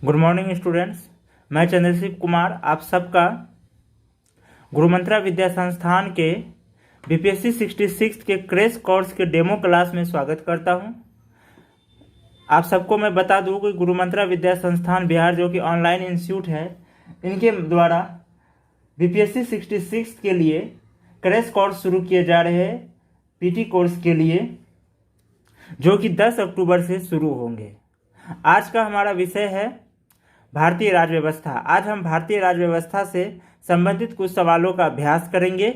Good morning students. मैं चंद्रशिव कुमार आप सबका गुरुमंत्रा विद्या संस्थान के बीपीएससी 66 के क्रैश कोर्स के डेमो क्लास में स्वागत करता हूं। आप सबको मैं बता दूं कि गुरुमंत्रा विद्या संस्थान बिहार जो कि ऑनलाइन इंस्टीट्यूट है, इनके द्वारा बीपीएससी 66 के लिए क्रैश कोर्स शुरू किए जा रहे हैं पीटी कोर्स के लिए, जो कि 10 अक्टूबर से शुरू होंगे। आज का हमारा विषय है भारतीय राज्य व्यवस्था। आज हम भारतीय राज्य व्यवस्था से संबंधित कुछ सवालों का अभ्यास करेंगे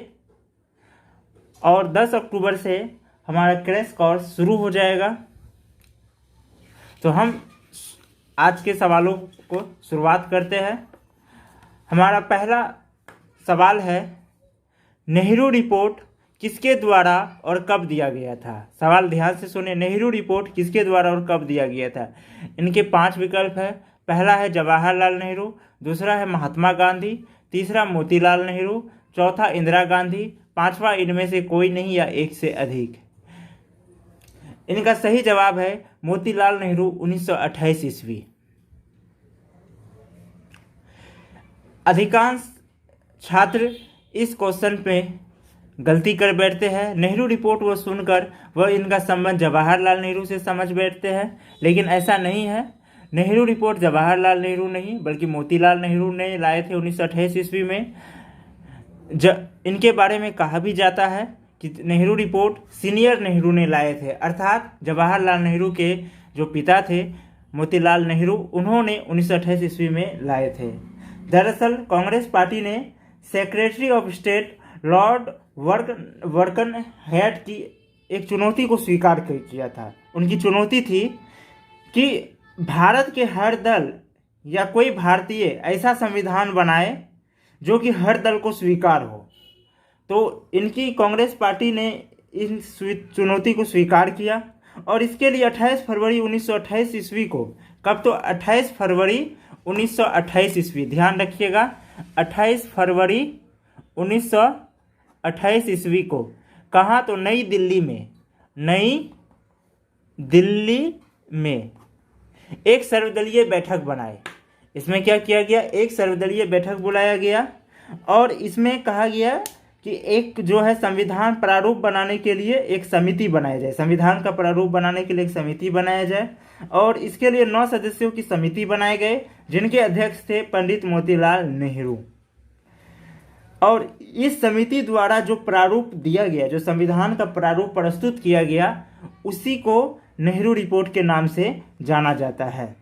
और 10 अक्टूबर से हमारा क्रैश कोर्स शुरू हो जाएगा। तो हम आज के सवालों को शुरुआत करते हैं। हमारा पहला सवाल है, नेहरू रिपोर्ट किसके द्वारा और कब दिया गया था? सवाल ध्यान से सुने। नेहरू रिपोर्ट किसके द्वारा और कब दिया गया था? इनके 5 विकल्प है। पहला है जवाहरलाल नेहरू, दूसरा है महात्मा गांधी, तीसरा मोतीलाल नेहरू, चौथा इंदिरा गांधी, पांचवा इनमें से कोई नहीं या एक से अधिक। इनका सही जवाब है मोतीलाल नेहरू 1928 ईस्वी। अधिकांश छात्र इस क्वेश्चन पे गलती कर बैठते हैं। नेहरू रिपोर्ट वो सुनकर वह इनका संबंध जवाहरलाल नेहरू से समझ बैठते हैं, लेकिन ऐसा नहीं है। नेहरू रिपोर्ट जवाहरलाल नेहरू नहीं बल्कि मोतीलाल नेहरू ने लाए थे 1928 ईस्वी में। इनके बारे में कहा भी जाता है कि नेहरू रिपोर्ट सीनियर नेहरू ने लाए थे, अर्थात जवाहरलाल नेहरू के जो पिता थे मोतीलाल नेहरू, उन्होंने 1928 ईस्वी में लाए थे। दरअसल कांग्रेस पार्टी ने सेक्रेटरी ऑफ स्टेट लॉर्ड वर्कनहेड की एक चुनौती को स्वीकार किया था। उनकी चुनौती थी कि भारत के हर दल या कोई भारतीय ऐसा संविधान बनाए जो कि हर दल को स्वीकार हो। तो इनकी कांग्रेस पार्टी ने इन चुनौती को स्वीकार किया और इसके लिए 28 फरवरी 1928 ईस्वी को, कब? तो 28 फरवरी 1928 ईस्वी, ध्यान रखिएगा, 28 फरवरी 1928 ईस्वी को। कहाँ? तो नई दिल्ली में। नई दिल्ली में एक सर्वदलीय बैठक बनाए। इसमें क्या किया गया? एक सर्वदलीय बैठक बुलाया गया और इसमें कहा गया कि एक जो है संविधान प्रारूप बनाने के लिए एक समिति बनाया जाए। संविधान का प्रारूप बनाने के लिए एक समिति बनाया जाए और इसके लिए 9 सदस्यों की समिति बनाए गए, जिनके अध्यक्ष थे पंडित मोतीलाल नेहरू। और इस समिति द्वारा जो प्रारूप दिया गया, जो संविधान का प्रारूप प्रस्तुत किया गया, उसी को नेहरू रिपोर्ट के नाम से जाना जाता है।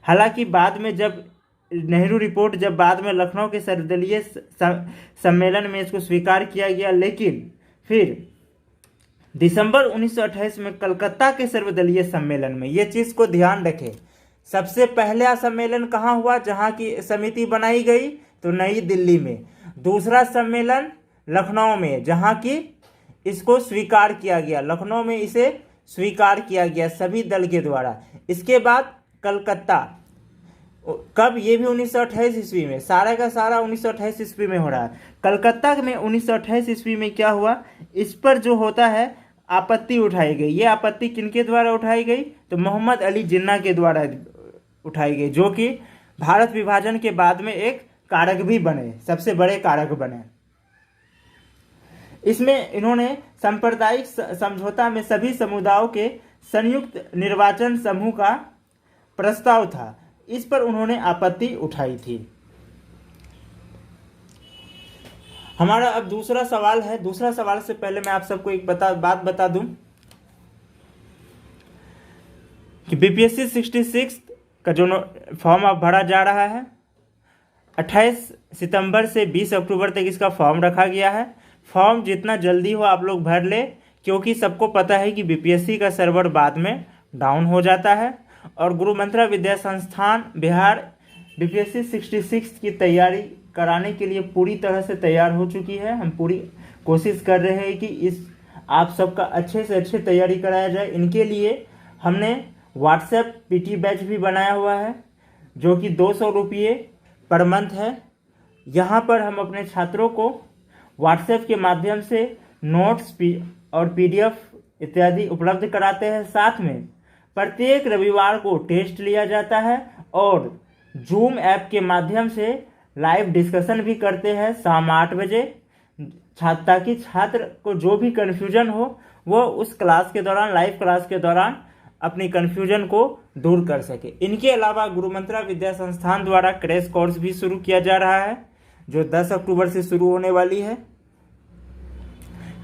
हालांकि बाद में जब नेहरू रिपोर्ट बाद में लखनऊ के सर्वदलीय सम्मेलन में इसको स्वीकार किया गया, लेकिन फिर दिसंबर 1928 में कलकत्ता के सर्वदलीय सम्मेलन में, ये चीज़ को ध्यान रखें, सबसे पहला सम्मेलन कहाँ हुआ जहाँ की समिति बनाई गई? तो नई दिल्ली में। दूसरा सम्मेलन लखनऊ में, जहाँ की इसको स्वीकार किया गया, लखनऊ में इसे स्वीकार किया गया सभी दल के द्वारा। इसके बाद कलकत्ता, कब? ये भी 1928 ईस्वी में। सारा का सारा 1928 ईस्वी में हो रहा है। कलकत्ता में 1928 ईस्वी में क्या हुआ? इस पर जो होता है आपत्ति उठाई गई। ये आपत्ति किनके द्वारा उठाई गई? तो मोहम्मद अली जिन्ना के द्वारा उठाई गई, जो कि भारत विभाजन के बाद में एक कारक भी बने, सबसे बड़े कारक बने। इसमें इन्होंने सांप्रदायिक समझौता में सभी समुदायों के संयुक्त निर्वाचन समूह का प्रस्ताव था, इस पर उन्होंने आपत्ति उठाई थी। हमारा अब दूसरा सवाल है। दूसरा सवाल से पहले मैं आप सबको एक बात बता दूं कि बीपीएससी 66 का जो फॉर्म अब भरा जा रहा है, 28 सितंबर से 20 अक्टूबर तक इसका फॉर्म रखा गया है। फॉर्म जितना जल्दी हो आप लोग भर ले, क्योंकि सबको पता है कि बीपीएससी का सर्वर बाद में डाउन हो जाता है और गुरुमंत्रा विद्या संस्थान बिहार बीपीएससी 66 की तैयारी कराने के लिए पूरी तरह से तैयार हो चुकी है। हम पूरी कोशिश कर रहे हैं कि इस आप सबका अच्छे से अच्छे तैयारी कराया जाए। इनके लिए हमने व्हाट्सएप पीटी बैच भी बनाया हुआ है, जो कि 200 रुपये पर मंथ है। यहाँ पर हम अपने छात्रों को व्हाट्सएप के माध्यम से नोट्स और पीडीएफ इत्यादि उपलब्ध कराते हैं। साथ में प्रत्येक रविवार को टेस्ट लिया जाता है और जूम ऐप के माध्यम से लाइव डिस्कशन भी करते हैं शाम 8 बजे, ताकि छात्र को जो भी कन्फ्यूजन हो वो उस क्लास के दौरान, लाइव क्लास के दौरान अपनी कन्फ्यूजन को दूर कर सके। इनके अलावा गुरु मंत्रा विद्या संस्थान द्वारा क्रैश कोर्स भी शुरू किया जा रहा है, जो 10 अक्टूबर से शुरू होने वाली है।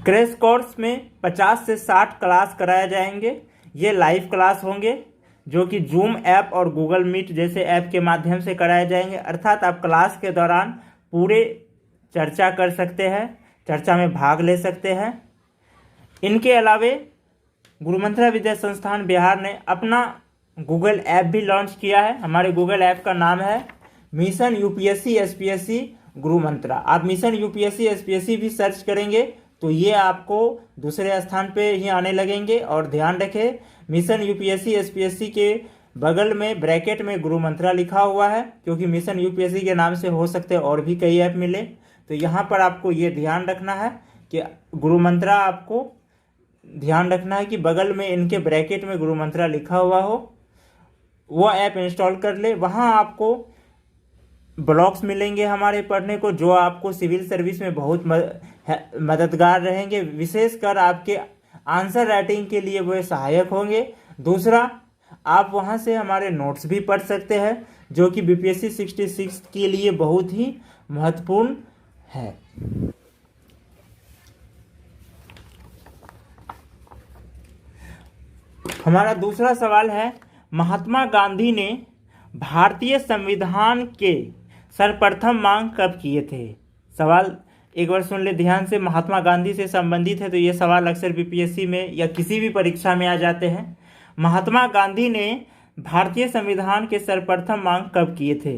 क्रैश कोर्स में 50 से 60 क्लास कराए जाएंगे। ये लाइव क्लास होंगे जो कि जूम ऐप और गूगल मीट जैसे ऐप के माध्यम से कराए जाएंगे, अर्थात आप क्लास के दौरान पूरे चर्चा कर सकते हैं, चर्चा में भाग ले सकते हैं। इनके अलावे गुरु मंत्रा विद्या संस्थान बिहार ने अपना गूगल ऐप भी लॉन्च किया है। हमारे गूगल ऐप का नाम है मिशन यूपीएससी एसपीएससी गुरु मंत्रा। आप मिशन यूपीएससी एसपीएससी भी सर्च करेंगे तो ये आपको दूसरे स्थान पे ही आने लगेंगे। और ध्यान रखें, मिशन यूपीएससी एसपीएससी के बगल में ब्रैकेट में गुरु मंत्रा लिखा हुआ है, क्योंकि मिशन यूपीएससी के नाम से हो सकते हैं और भी कई ऐप मिले। तो यहाँ पर आपको ये ध्यान रखना है कि गुरु मंत्रा, आपको ध्यान रखना है कि बगल में इनके ब्रैकेट में गुरु मंत्रा लिखा हुआ हो, वो ऐप इंस्टॉल कर ले। वहाँ आपको ब्लॉग्स मिलेंगे हमारे पढ़ने को, जो आपको सिविल सर्विस में बहुत मददगार रहेंगे, विशेषकर आपके आंसर राइटिंग के लिए वो सहायक होंगे। दूसरा, आप वहाँ से हमारे नोट्स भी पढ़ सकते हैं, जो कि बीपीएससी 66 के लिए बहुत ही महत्वपूर्ण है। हमारा दूसरा सवाल है, महात्मा गांधी ने भारतीय संविधान के सर्वप्रथम मांग कब किए थे? सवाल एक बार सुन ले ध्यान से, महात्मा गांधी से संबंधित है, तो ये सवाल अक्सर बीपीएससी में या किसी भी परीक्षा में आ जाते हैं। महात्मा गांधी ने भारतीय संविधान के सर्वप्रथम मांग कब किए थे?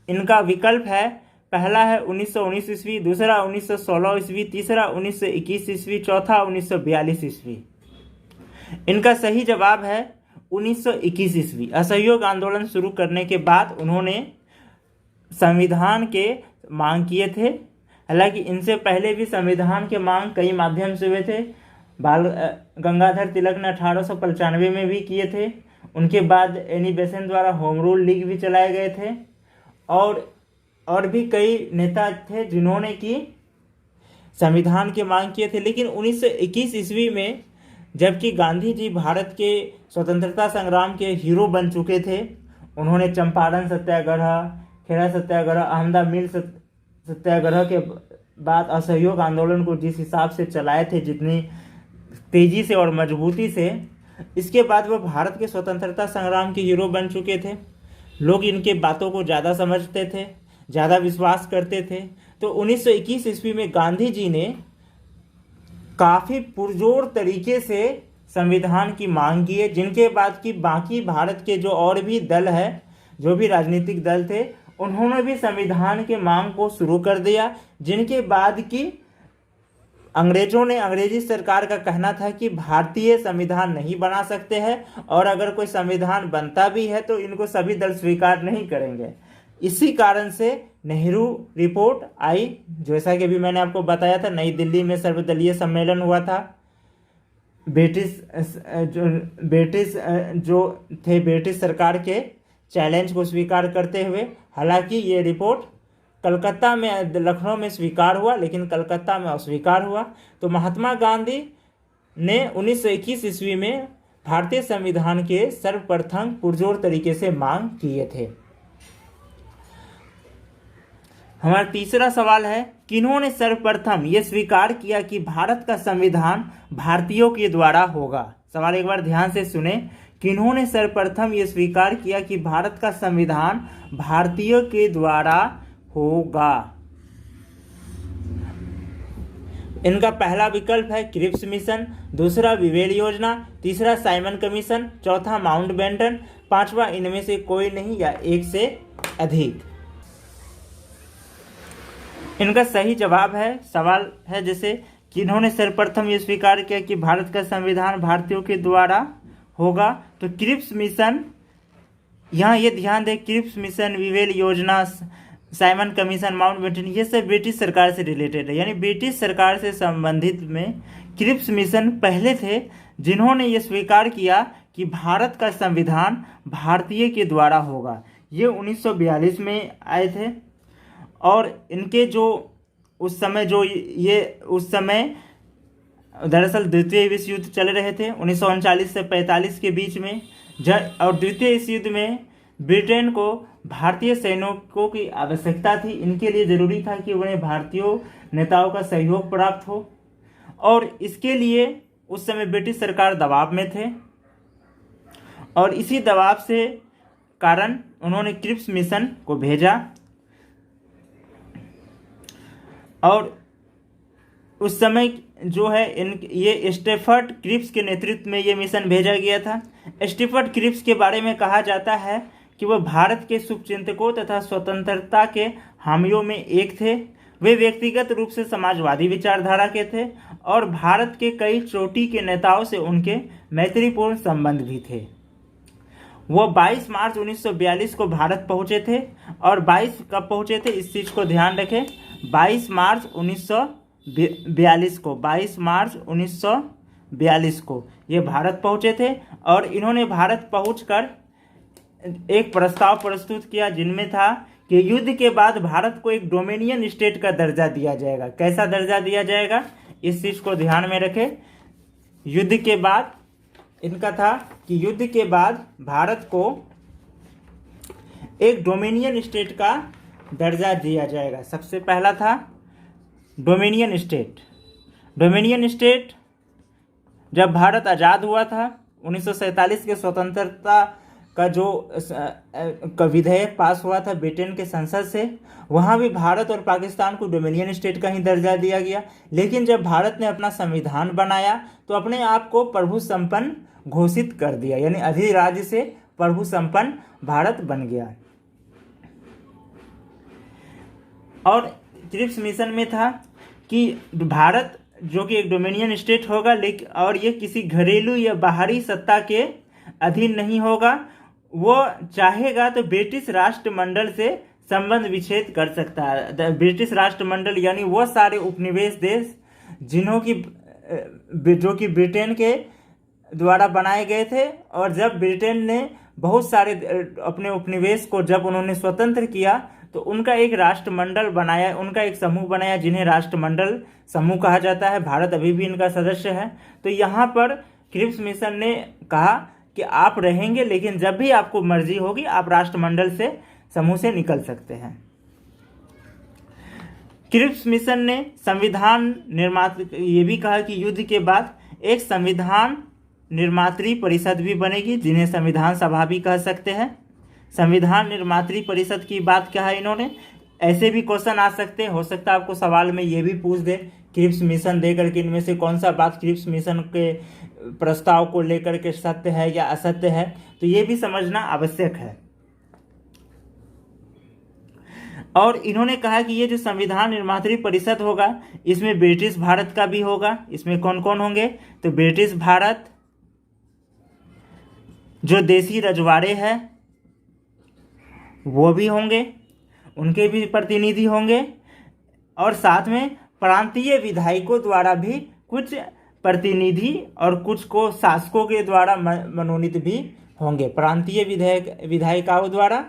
इनका विकल्प है, पहला है 1919 ईस्वी, दूसरा 1916 ईस्वी, तीसरा 1921 ईस्वी, चौथा 1942 ईस्वी। इनका सही जवाब है 1921 ईस्वी। असहयोग आंदोलन शुरू करने के बाद उन्होंने संविधान के मांग किए थे। हालांकि इनसे पहले भी संविधान के मांग कई माध्यम से हुए थे। बाल गंगाधर तिलक ने 1895 में भी किए थे। उनके बाद एनी बेसेंट द्वारा होम रूल लीग भी चलाए गए थे, और भी कई नेता थे जिन्होंने की संविधान के मांग किए थे। लेकिन 1921 ईस्वी में, जबकि गांधी जी भारत के स्वतंत्रता संग्राम के हीरो बन चुके थे, उन्होंने चंपारण सत्याग्रह, खेड़ा सत्याग्रह, अहमदा मिल सत्याग्रह के बाद असहयोग आंदोलन को जिस हिसाब से चलाए थे, जितनी तेजी से और मजबूती से, इसके बाद वह भारत के स्वतंत्रता संग्राम के हीरो बन चुके थे। लोग इनके बातों को ज़्यादा समझते थे, ज़्यादा विश्वास करते थे। तो 1921 ईस्वी में गांधी जी ने काफ़ी पुरजोर तरीके से संविधान की मांग की है, जिनके बाद की बाकी भारत के जो और भी दल है, जो भी राजनीतिक दल थे, उन्होंने भी संविधान के मांग को शुरू कर दिया। जिनके बाद की अंग्रेजी सरकार का कहना था कि भारतीय संविधान नहीं बना सकते हैं, और अगर कोई संविधान बनता भी है तो इनको सभी दल स्वीकार नहीं करेंगे। इसी कारण से नेहरू रिपोर्ट आई, जैसा कि अभी मैंने आपको बताया था, नई दिल्ली में सर्वदलीय सम्मेलन हुआ था। ब्रिटिश सरकार के चैलेंज को स्वीकार करते हुए। हालांकि ये रिपोर्ट कलकत्ता में, लखनऊ में स्वीकार हुआ, लेकिन कलकत्ता में अस्वीकार हुआ। तो महात्मा गांधी ने 1921 ईस्वी में भारतीय संविधान के सर्वप्रथम पुरजोर तरीके से मांग किए थे। हमारा तीसरा सवाल है, किन्होंने सर्वप्रथम ये स्वीकार किया कि भारत का संविधान भारतीयों के द्वारा होगा? सवाल एक बार ध्यान से सुने, किन्होंने सर्वप्रथम ये स्वीकार किया कि भारत का संविधान भारतीयों के द्वारा होगा? इनका पहला विकल्प है क्रिप्स मिशन, दूसरा विवेल योजना, तीसरा साइमन कमीशन, चौथा माउंटबेटन, पांचवा इनमें से कोई नहीं या एक से अधिक। इनका सही जवाब है, सवाल है जैसे, किन्होंने सर्वप्रथम ये स्वीकार किया कि भारत का संविधान भारतीयों के द्वारा होगा? तो क्रिप्स मिशन, यहाँ ये ध्यान दें, क्रिप्स मिशन, विवेल योजना, साइमन कमीशन, माउंटबेटन, ये सब ब्रिटिश सरकार से रिलेटेड है। यानी ब्रिटिश सरकार से संबंधित में क्रिप्स मिशन पहले थे, जिन्होंने ये स्वीकार किया कि भारत का संविधान भारतीय के द्वारा होगा। ये 1942 में आए थे। और इनके जो उस समय दरअसल द्वितीय विश्व युद्ध चल रहे थे 1939 से 45 के बीच में। और द्वितीय विश्व युद्ध में ब्रिटेन को भारतीय सैनिकों की आवश्यकता थी। इनके लिए ज़रूरी था कि उन्हें भारतीय नेताओं का सहयोग प्राप्त हो, और इसके लिए उस समय ब्रिटिश सरकार दबाव में थे, और इसी दबाव से कारण उन्होंने क्रिप्स मिशन को भेजा। और उस समय जो है ये स्टेफर्ड क्रिप्स के नेतृत्व में ये मिशन भेजा गया था। स्टेफर्ड क्रिप्स के बारे में कहा जाता है कि वह भारत के शुभचिंतकों तथा स्वतंत्रता के हामियों में एक थे। वे व्यक्तिगत रूप से समाजवादी विचारधारा के थे, और भारत के कई चोटी के नेताओं से उनके मैत्रीपूर्ण संबंध भी थे। वो 22 मार्च 1942 को भारत पहुंचे थे। और 22 कब पहुंचे थे, इस चीज़ को ध्यान रखें, 22 मार्च 1942 को, 22 मार्च 1942 को ये भारत पहुंचे थे। और इन्होंने भारत पहुंचकर एक प्रस्ताव प्रस्तुत किया, जिनमें था कि युद्ध के बाद भारत को एक डोमिनियन स्टेट का दर्जा दिया जाएगा। कैसा दर्जा दिया जाएगा, इस चीज़ को ध्यान में रखें। युद्ध के बाद इनका था कि युद्ध के बाद भारत को एक डोमिनियन स्टेट का दर्जा दिया जाएगा। सबसे पहला था डोमिनियन स्टेट। डोमिनियन स्टेट जब भारत आज़ाद हुआ था 1947 के स्वतंत्रता का जो विधेयक पास हुआ था ब्रिटेन के संसद से, वहाँ भी भारत और पाकिस्तान को डोमिनियन स्टेट का ही दर्जा दिया गया। लेकिन जब भारत ने अपना संविधान बनाया तो अपने आप को प्रभु संपन्न घोषित कर दिया, यानी अधिराज्य से प्रभु संपन्न भारत बन गया। और क्रिप्स मिशन में था कि भारत जो कि एक डोमिनियन स्टेट होगा, लेकिन और ये किसी घरेलू या बाहरी सत्ता के अधीन नहीं होगा। वो चाहेगा तो ब्रिटिश राष्ट्रमंडल से संबंध विच्छेद कर सकता है। ब्रिटिश राष्ट्रमंडल यानी वो सारे उपनिवेश देश जो कि ब्रिटेन के द्वारा बनाए गए थे, और जब ब्रिटेन ने बहुत सारे अपने उपनिवेश को जब उन्होंने स्वतंत्र किया तो उनका एक राष्ट्रमंडल बनाया, उनका एक समूह बनाया, जिन्हें राष्ट्रमंडल समूह कहा जाता है। भारत अभी भी इनका सदस्य है। तो यहाँ पर क्रिप्स मिशन ने कहा कि आप रहेंगे, लेकिन जब भी आपको मर्जी होगी आप राष्ट्रमंडल से समूह से निकल सकते हैं। क्रिप्स मिशन ने संविधान निर्माता ये भी कहा कि युद्ध के बाद एक संविधान निर्मात्री परिषद भी बनेगी, जिन्हें संविधान सभा भी कह सकते हैं। संविधान निर्मात्री परिषद की बात कहा इन्होंने। ऐसे भी क्वेश्चन आ सकते हैं, हो सकता है आपको सवाल में ये भी पूछ दे क्रिप्स मिशन दे करके इनमें से कौन सा बात क्रिप्स मिशन के प्रस्ताव को लेकर के सत्य है या असत्य है, तो ये भी समझना आवश्यक है। और इन्होंने कहा कि ये जो संविधान निर्मात्री परिषद होगा इसमें ब्रिटिश भारत का भी होगा। इसमें कौन कौन होंगे, तो ब्रिटिश भारत, जो देसी रजवाड़े हैं वो भी होंगे, उनके भी प्रतिनिधि होंगे, और साथ में प्रांतीय विधायकों द्वारा भी कुछ प्रतिनिधि और कुछ को शासकों के द्वारा मनोनीत भी होंगे। प्रांतीय विधायिकाओं द्वारा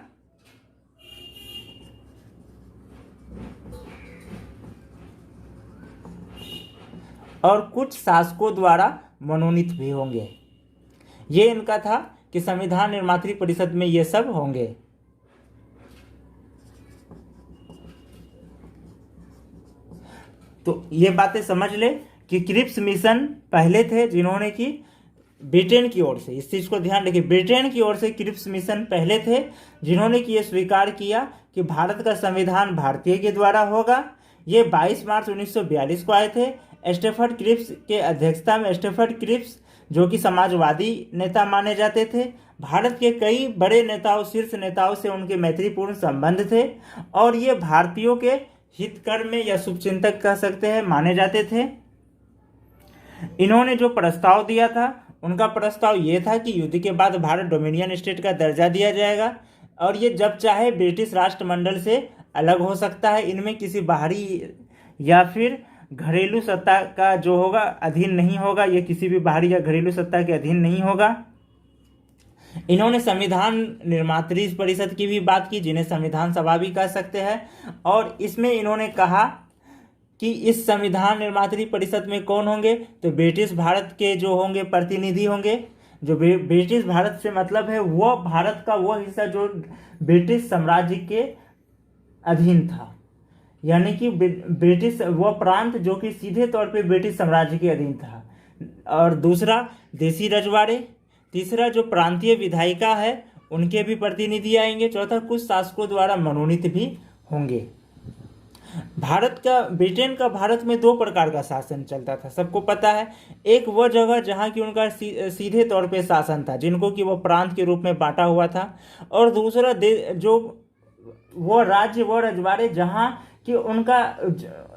और कुछ शासकों द्वारा मनोनीत भी होंगे। ये इनका था कि संविधान निर्मात्री परिषद में ये सब होंगे। तो ये बातें समझ ले कि क्रिप्स मिशन पहले थे जिन्होंने कि ब्रिटेन की ओर से, इस चीज़ को ध्यान रखिए, ब्रिटेन की ओर से क्रिप्स मिशन पहले थे जिन्होंने कि ये स्वीकार किया कि भारत का संविधान भारतीय के द्वारा होगा। ये 22 मार्च 1942 को आए थे। स्टेफर्ड क्रिप्स के अध्यक्षता में, स्टेफर्ड क्रिप्स जो कि समाजवादी नेता माने जाते थे, भारत के कई बड़े नेताओं, शीर्ष नेताओं से उनके मैत्रीपूर्ण संबंध थे, और ये भारतीयों के हितकर में या शुभचिंतक कह सकते हैं माने जाते थे। इन्होंने जो प्रस्ताव दिया था उनका प्रस्ताव ये था कि युद्ध के बाद भारत डोमिनियन स्टेट का दर्जा दिया जाएगा, और ये जब चाहे ब्रिटिश राष्ट्रमंडल से अलग हो सकता है। इनमें किसी बाहरी या फिर घरेलू सत्ता का जो होगा अधीन नहीं होगा, ये किसी भी बाहरी या घरेलू सत्ता के अधीन नहीं होगा। इन्होंने संविधान निर्मात्री परिषद की भी बात की, जिन्हें संविधान सभा भी कह सकते हैं। और इसमें इन्होंने कहा कि इस संविधान निर्मात्री परिषद में कौन होंगे, तो ब्रिटिश भारत के जो होंगे प्रतिनिधि होंगे। जो ब्रिटिश भारत से मतलब है वो भारत का वो हिस्सा जो ब्रिटिश साम्राज्य के अधीन था, यानी कि ब्रिटिश वो प्रांत जो कि सीधे तौर पे ब्रिटिश साम्राज्य के अधीन था। और दूसरा देसी रजवाड़े, तीसरा जो प्रांतीय विधायिका है उनके भी प्रतिनिधि आएंगे, चौथा कुछ शासकों द्वारा मनोनीत भी होंगे। ब्रिटेन का भारत में दो प्रकार का शासन चलता था, सबको पता है। एक वो जगह जहाँ की उनका सीधे तौर पे शासन था, जिनको कि वो प्रांत के रूप में बांटा हुआ था। और दूसरा जो वो राज्य वो रजवाड़े जहाँ कि उनका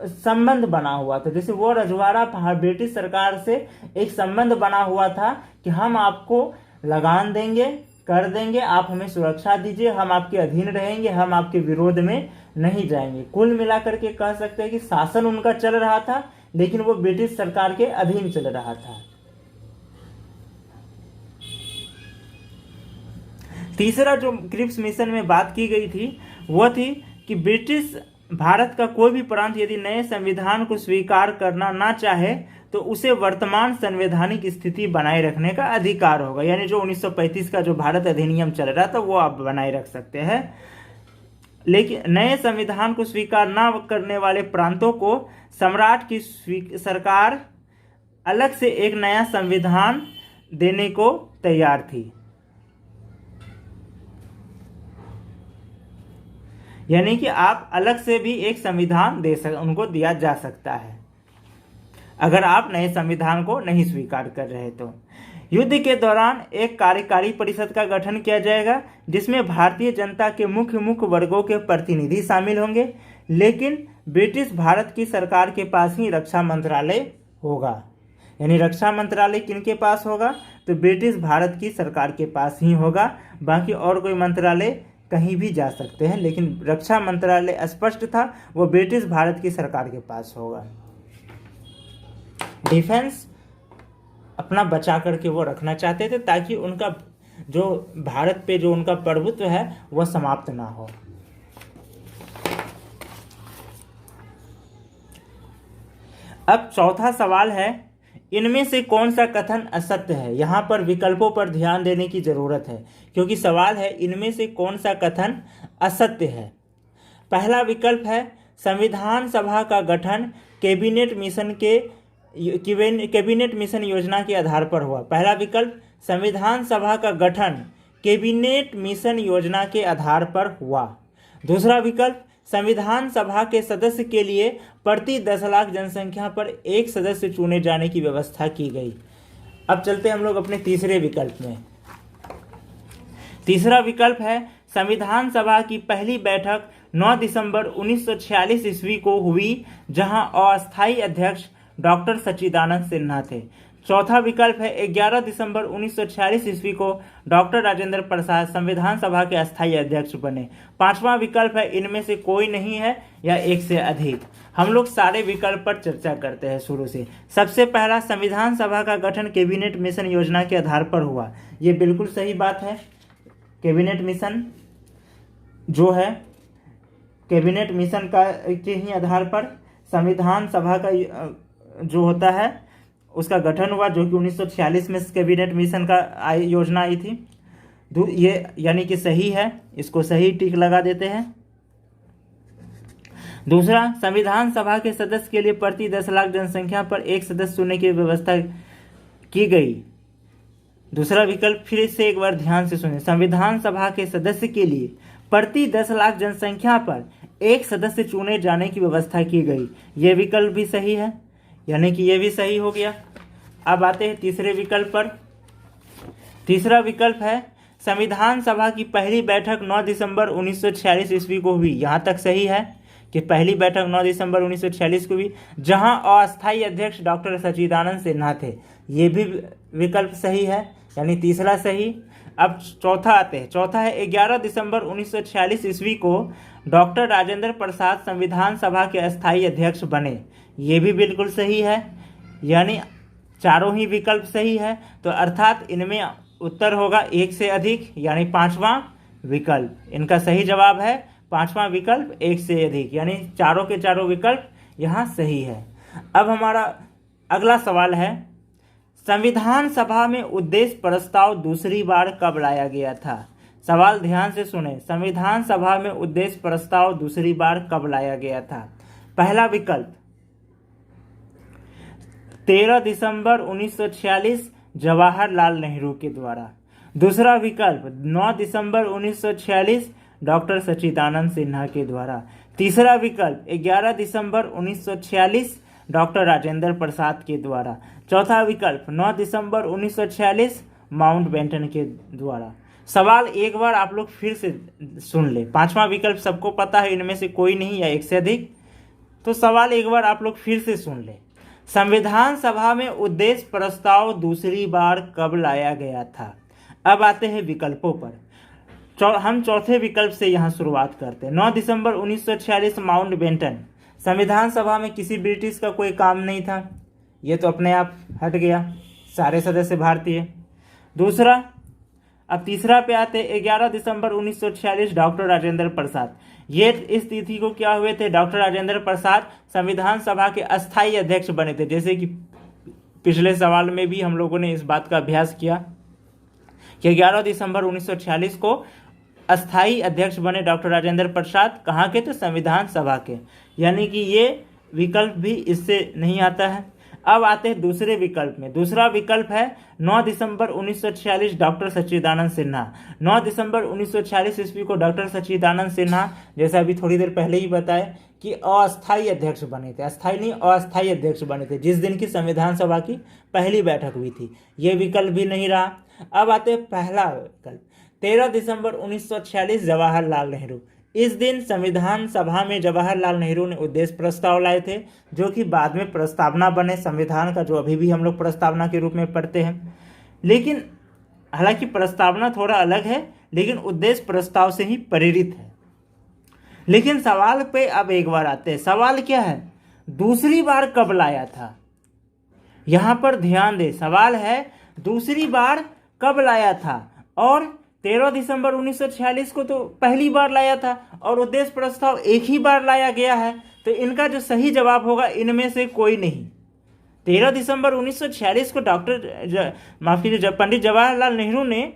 संबंध बना हुआ था, जैसे वो रजवाड़ा ब्रिटिश सरकार से एक संबंध बना हुआ था कि हम आपको लगान देंगे, कर देंगे, आप हमें सुरक्षा दीजिए, हम आपके अधीन रहेंगे, हम आपके विरोध में नहीं जाएंगे। कुल मिलाकर के कह सकते हैं कि शासन उनका चल रहा था, लेकिन वो ब्रिटिश सरकार के अधीन चल रहा था। तीसरा जो क्रिप्स मिशन में बात की गई थी वो थी कि ब्रिटिश भारत का कोई भी प्रांत यदि नए संविधान को स्वीकार करना ना चाहे तो उसे वर्तमान संवैधानिक स्थिति बनाए रखने का अधिकार होगा। यानी जो 1935 का जो भारत अधिनियम चल रहा था वो आप बनाए रख सकते हैं, लेकिन नए संविधान को स्वीकार ना करने वाले प्रांतों को सम्राट की सरकार अलग से एक नया संविधान देने को तैयार थी। यानी कि आप अलग से भी एक संविधान उनको दिया जा सकता है अगर आप नए संविधान को नहीं स्वीकार कर रहे तो। युद्ध के दौरान एक कार्यकारी परिषद का गठन किया जाएगा जिसमें भारतीय जनता के मुख्य वर्गों के प्रतिनिधि शामिल होंगे, लेकिन ब्रिटिश भारत की सरकार के पास ही रक्षा मंत्रालय होगा। यानी रक्षा मंत्रालय किनके पास होगा, तो ब्रिटिश भारत की सरकार के पास ही होगा। बाकी और कोई मंत्रालय कहीं भी जा सकते हैं, लेकिन रक्षा मंत्रालय स्पष्ट था वो ब्रिटिश भारत की सरकार के पास होगा। डिफेंस अपना बचा करके वो रखना चाहते थे ताकि उनका जो भारत पे जो उनका प्रभुत्व है वह समाप्त ना हो। अब चौथा सवाल है, इनमें से कौन सा कथन असत्य है। यहाँ पर विकल्पों पर ध्यान देने की जरूरत है क्योंकि सवाल है इनमें से कौन सा कथन असत्य है। पहला विकल्प है संविधान सभा का गठन कैबिनेट मिशन योजना के आधार पर हुआ। पहला विकल्प संविधान सभा का गठन कैबिनेट मिशन योजना के आधार पर हुआ। दूसरा विकल्प संविधान सभा के सदस्य के लिए प्रति 10 लाख जनसंख्या पर एक सदस्य चुने जाने की व्यवस्था की गई। अब चलते हम लोग अपने तीसरे विकल्प में। तीसरा विकल्प है संविधान सभा की पहली बैठक 9 दिसंबर 1946 ईस्वी को हुई, जहां अस्थायी अध्यक्ष डॉक्टर सच्चिदानंद सिन्हा थे। चौथा विकल्प है 11 दिसंबर 1946 ईस्वी को डॉक्टर राजेंद्र प्रसाद संविधान सभा के अस्थायी अध्यक्ष बने। पांचवा विकल्प है इनमें से कोई नहीं है या एक से अधिक। हम लोग सारे विकल्प पर चर्चा करते हैं शुरू से। सबसे पहला संविधान सभा का गठन कैबिनेट मिशन योजना के आधार पर हुआ, ये बिल्कुल सही बात है। कैबिनेट मिशन जो है कैबिनेट मिशन का के ही आधार पर संविधान सभा का जो होता है उसका गठन हुआ, जो कि 1946 में कैबिनेट मिशन का योजना आई थी। ये यानी कि सही है, इसको सही टिक लगा देते हैं। दूसरा, संविधान सभा के सदस्य के लिए प्रति 10 लाख जनसंख्या पर एक सदस्य चुनने की व्यवस्था की गई। दूसरा विकल्प फिर से एक बार ध्यान से सुने, संविधान सभा के सदस्य के लिए प्रति 10 लाख जनसंख्या पर एक सदस्य चुने जाने की व्यवस्था की गई। यह विकल्प भी सही है, यानी कि यह भी सही हो गया। अब आते हैं तीसरे विकल्प पर। तीसरा विकल्प है संविधान सभा की पहली बैठक 9 दिसंबर 1946 ईस्वी को हुई। यहाँ तक सही है कि पहली बैठक 9 दिसंबर 1946 को हुई, जहां अस्थायी अध्यक्ष डॉक्टर सच्चिदानंद सिन्हा थे। ये भी विकल्प सही है, यानी तीसरा सही। अब चौथा आते हैं। चौथा है 11 दिसंबर 1946 ईस्वी को डॉक्टर राजेंद्र प्रसाद संविधान सभा के अस्थायी अध्यक्ष बने। ये भी बिल्कुल सही है, यानी चारों ही विकल्प सही है। तो अर्थात इनमें उत्तर होगा एक से अधिक, यानी पांचवा विकल्प। इनका सही जवाब है पांचवा विकल्प, एक से अधिक, यानी चारों के चारों विकल्प यहाँ सही है। अब हमारा अगला सवाल है, संविधान सभा में उद्देश्य प्रस्ताव दूसरी बार कब लाया गया था? सवाल ध्यान से सुने, संविधान सभा में उद्देश्य प्रस्ताव दूसरी बार कब लाया गया था? पहला विकल्प 13 दिसंबर 1946 जवाहरलाल नेहरू के द्वारा। दूसरा विकल्प 9 दिसंबर 1946 डॉक्टर सच्चिदानंद सिन्हा के द्वारा। तीसरा विकल्प 11 दिसंबर 1946 डॉक्टर राजेंद्र प्रसाद के द्वारा। चौथा विकल्प 9 दिसंबर 1946 माउंटबेटन के द्वारा। सवाल एक बार आप लोग फिर से सुन ले, पांचवा विकल्प सबको पता है, इनमें से कोई नहीं या एक से अधिक। तो सवाल एक बार आप लोग फिर से सुन ले, संविधान सभा में उद्देश्य प्रस्ताव दूसरी बार कब लाया गया था? अब आते हैं विकल्पों पर। हम चौथे विकल्प से यहाँ शुरुआत करते हैं। 9 दिसंबर 1946 माउंटबेटन। संविधान सभा में किसी ब्रिटिश का कोई काम नहीं था, ये तो अपने आप हट गया, सारे सदस्य भारतीय। दूसरा, अब तीसरा पे आते 11 दिसंबर 1946 डॉक्टर राजेंद्र प्रसाद। ये इस तिथि को क्या हुए थे? डॉक्टर राजेंद्र प्रसाद संविधान सभा के अस्थायी अध्यक्ष बने थे। जैसे कि पिछले सवाल में भी हम लोगों ने इस बात का अभ्यास किया कि 11 दिसंबर 1946 को अस्थायी अध्यक्ष बने डॉक्टर राजेंद्र प्रसाद। कहाँ के? तो संविधान सभा के, यानी कि ये विकल्प भी इससे नहीं आता है। अब आते हैं दूसरे विकल्प में। दूसरा विकल्प है 9 दिसंबर 1946 डॉक्टर सच्चिदानंद सिन्हा। 9 दिसंबर 1946 ईस्वी को डॉक्टर सच्चिदानंद सिन्हा, जैसा अभी थोड़ी देर पहले ही बताया, कि अस्थायी अध्यक्ष बने थे, अस्थायी नहीं अस्थायी अध्यक्ष बने थे, जिस दिन की संविधान सभा की पहली बैठक हुई थी। ये विकल्प भी नहीं रहा। अब आते हैं पहला विकल्प 13 दिसंबर 1946 जवाहरलाल नेहरू। इस दिन संविधान सभा में जवाहरलाल नेहरू ने उद्देश्य प्रस्ताव लाए थे, जो कि बाद में प्रस्तावना बने संविधान का, जो अभी भी हम लोग प्रस्तावना के रूप में पढ़ते हैं। लेकिन हालांकि प्रस्तावना थोड़ा अलग है, लेकिन उद्देश्य प्रस्ताव से ही प्रेरित है। लेकिन सवाल पे अब एक बार आते हैं। सवाल क्या है? दूसरी बार कब लाया था? यहां पर ध्यान दे, सवाल है दूसरी बार कब लाया था। और 13 दिसंबर 1946 को तो पहली बार लाया था और उद्देश्य प्रस्ताव एक ही बार लाया गया है। तो इनका जो सही जवाब होगा इनमें से कोई नहीं। 13 दिसंबर 1946 को माफ कीजिए पंडित जवाहरलाल नेहरू ने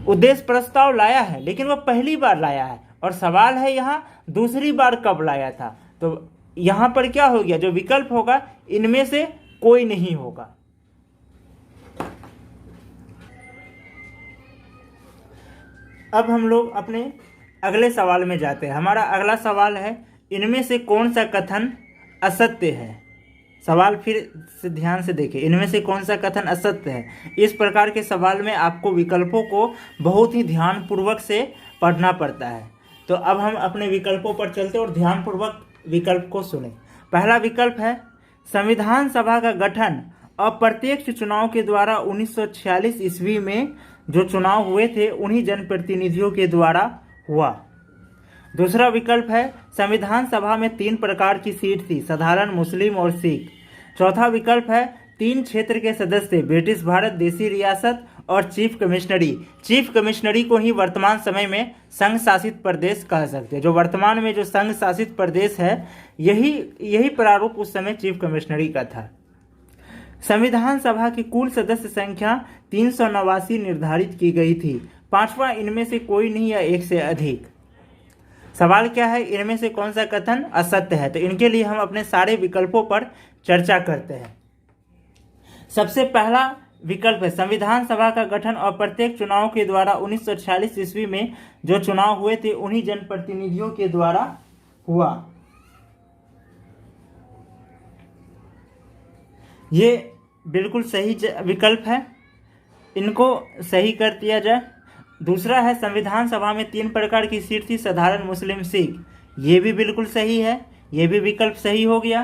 उद्देश्य प्रस्ताव लाया है, लेकिन वह पहली बार लाया है। और सवाल है यहाँ दूसरी बार कब लाया था। तो यहाँ पर क्या हो गया? जो विकल्प होगा इनमें से कोई नहीं होगा। अब हम लोग अपने अगले सवाल में जाते हैं। हमारा अगला सवाल है, इनमें से कौन सा कथन असत्य है? सवाल फिर से ध्यान से देखें, इनमें से कौन सा कथन असत्य है? इस प्रकार के सवाल में आपको विकल्पों को बहुत ही ध्यानपूर्वक से पढ़ना पड़ता है। तो अब हम अपने विकल्पों पर चलते और ध्यानपूर्वक विकल्प को सुने। पहला विकल्प है, संविधान सभा का गठन अप्रत्यक्ष चुनाव के द्वारा 1946 ईस्वी में जो चुनाव हुए थे उन्हीं जनप्रतिनिधियों के द्वारा हुआ। दूसरा विकल्प है, संविधान सभा में 3 प्रकार की सीट थी, साधारण, मुस्लिम और सिख। चौथा विकल्प है, 3 क्षेत्र के सदस्य, ब्रिटिश भारत, देसी रियासत और चीफ कमिश्नरी। चीफ कमिश्नरी को ही वर्तमान समय में संघ शासित प्रदेश कह सकते हैं। जो वर्तमान में जो संघ शासित प्रदेश है, यही प्रारूप उस समय चीफ कमिश्नरी का था। संविधान सभा की कुल सदस्य संख्या 389 निर्धारित की गई थी। पांचवा, इनमें से कोई नहीं या एक से अधिक। सवाल क्या है? इनमें से कौन सा कथन असत्य है? तो इनके लिए हम अपने सारे विकल्पों पर चर्चा करते हैं। सबसे पहला विकल्प है, संविधान सभा का गठन अप्रत्यक्ष चुनाव के द्वारा 1946 ईस्वी में जो चुनाव हुए थे उन्हीं जनप्रतिनिधियों के द्वारा हुआ। ये बिल्कुल सही विकल्प है, इनको सही कर दिया जाए। दूसरा है, संविधान सभा में 3 प्रकार की सीट थी, साधारण, मुस्लिम, सिख। ये भी बिल्कुल सही है, ये भी विकल्प सही हो गया।